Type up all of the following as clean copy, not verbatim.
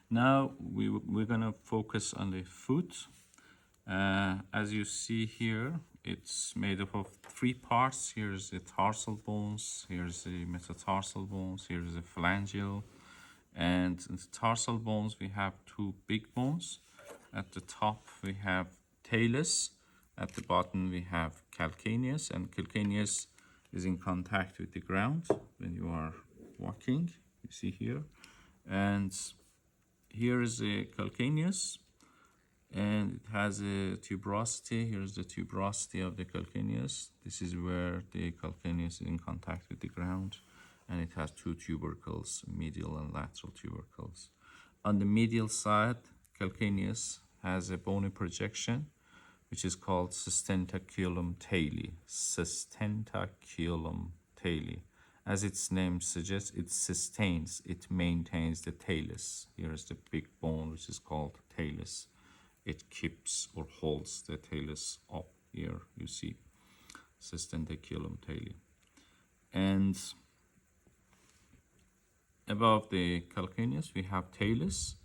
Now we're gonna focus on the foot. As you see here, it's made up of three parts. Here's the tarsal bones, here's the metatarsal bones, here's the phalangeal. And in the tarsal bones, we have two big bones. At the top, we have talus. At the bottom, we have calcaneus, and calcaneus is in contact with the ground when you are walking. You see here. And here is the calcaneus, and it has a tuberosity. Here's the tuberosity of the calcaneus. This is where the calcaneus is in contact with the ground, and it has two tubercles, medial and lateral tubercles. On the medial side, calcaneus has a bony projection, which is called sustentaculum tali. Sustentaculum tali. As its name suggests, it sustains, it maintains the talus. Here is the big bone, which is called talus. It keeps or holds the talus up. Here you see sustentaculum tali. And above the calcaneus, we have talus.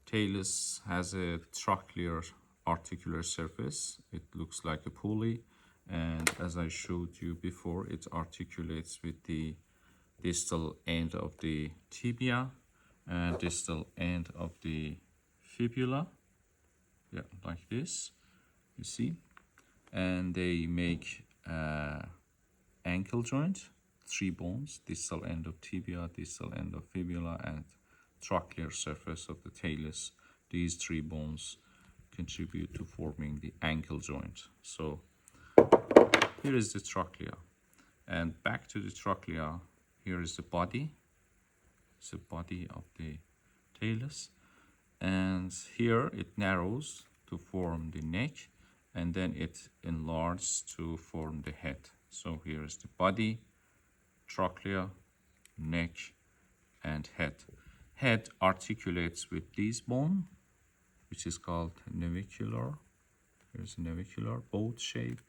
Talus has a trochlear articular surface. It looks like a pulley, and as I showed you before, it articulates with the distal end of the tibia and distal end of the fibula. Yeah, like this, you see. And they make ankle joint, three bones, distal end of tibia, distal end of fibula, and trochlear surface of the talus. These three bones contribute to forming the ankle joint. So here is the trochlea. And back to the trochlea, here is the body. It's the body of the talus. And here it narrows to form the neck, and then it enlarges to form the head. So here is the body, trochlea, neck, and head. Head articulates with this bone, which is called navicular. Here's a navicular boat shape.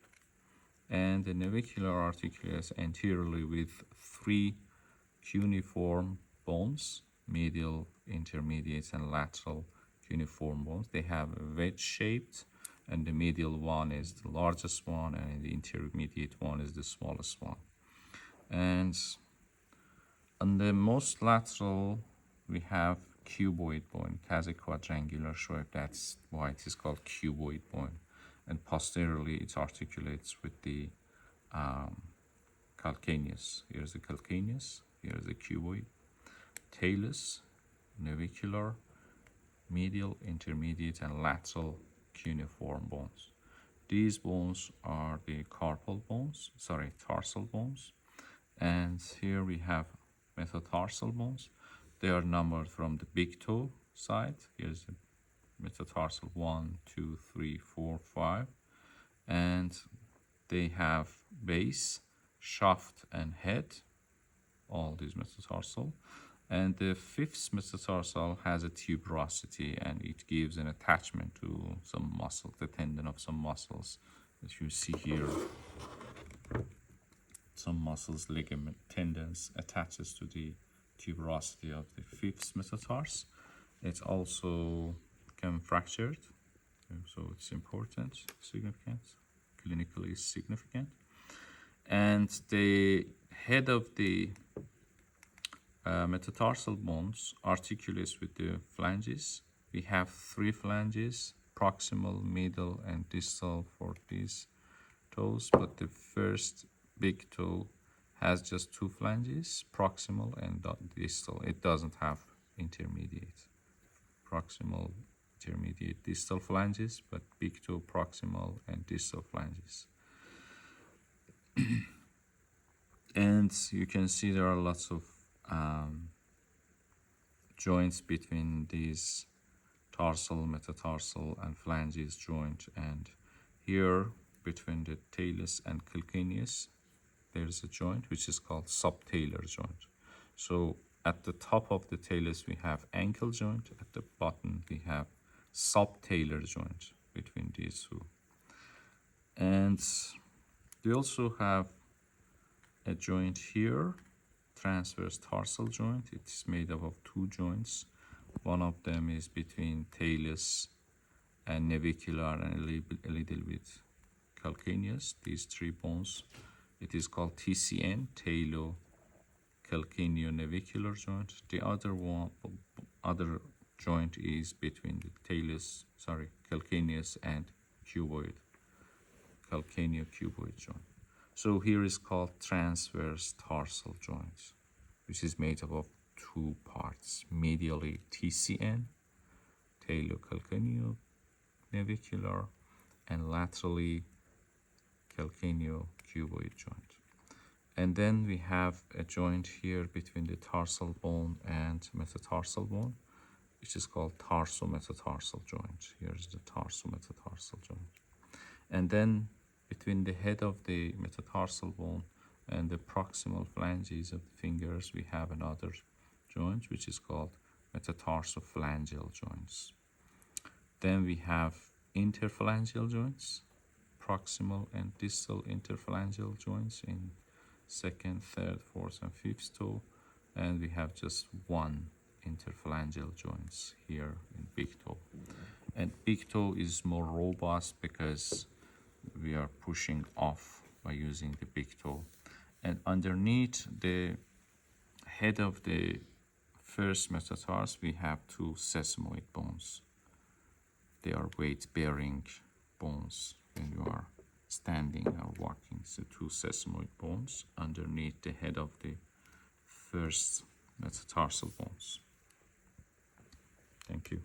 And the navicular articulates anteriorly with three cuneiform bones, medial, intermediate, and lateral cuneiform bones. They have a wedge-shaped, and the medial one is the largest one, and the intermediate one is the smallest one. And on the most lateral, we have cuboid bone. It has a quadrangular shape. That's why it is called cuboid bone. And posteriorly, it articulates with the calcaneus. Here's the calcaneus. Here's the cuboid. Talus, navicular, medial, intermediate, and lateral cuneiform bones. These bones are the tarsal bones. And here we have metatarsal bones. They are numbered from the big toe side. Here's the metatarsal 1, 2, 3, 4, 5. And they have base, shaft, and head, all these metatarsal. And the fifth metatarsal has a tuberosity, and it gives an attachment to some muscle, the tendon of some muscles that you see here. Some muscles, ligament, tendons attaches to the tuberosity of the fifth metatarsal. It's also become fractured, so it's important, significant, clinically significant. And the head of the metatarsal bones articulates with the phalanges. We have three phalanges, proximal, middle, and distal for these toes, but the first big toe has just two phalanges, proximal and distal. It doesn't have intermediate. Proximal, intermediate, distal phalanges, but big toe, proximal, and distal phalanges. And you can see there are lots of joints between these tarsal, metatarsal, and phalanges joint. And here between the talus and calcaneus, there's a joint which is called subtalar joint. So at the top of the talus we have ankle joint, at the bottom we have subtalar joint between these two. And we also have a joint here, transverse tarsal joint. It's made up of two joints. One of them is between talus and navicular and a little bit calcaneus, these three bones. It is called TCN, talo-calcaneo-navicular joint. The other joint is between the calcaneus and cuboid, calcaneo-cuboid joint. So here is called transverse tarsal joint, which is made up of two parts. Medially TCN, talo-calcaneo-navicular, and laterally calcaneo-cuboid joint. And then we have a joint here between the tarsal bone and metatarsal bone, which is called tarsometatarsal joint. Here's the tarsometatarsal joint. And then between the head of the metatarsal bone and the proximal phalanges of the fingers, we have another joint, which is called metatarsophalangeal joints. Then we have interphalangeal joints, proximal and distal interphalangeal joints in second, third, fourth, and fifth toe. And we have just one interphalangeal joints here in big toe. And big toe is more robust because we are pushing off by using the big toe. And underneath the head of the first metatarsal, we have two sesamoid bones. They are weight-bearing bones when you are standing or walking. So two sesamoid bones underneath the head of the first metatarsal bones. Thank you.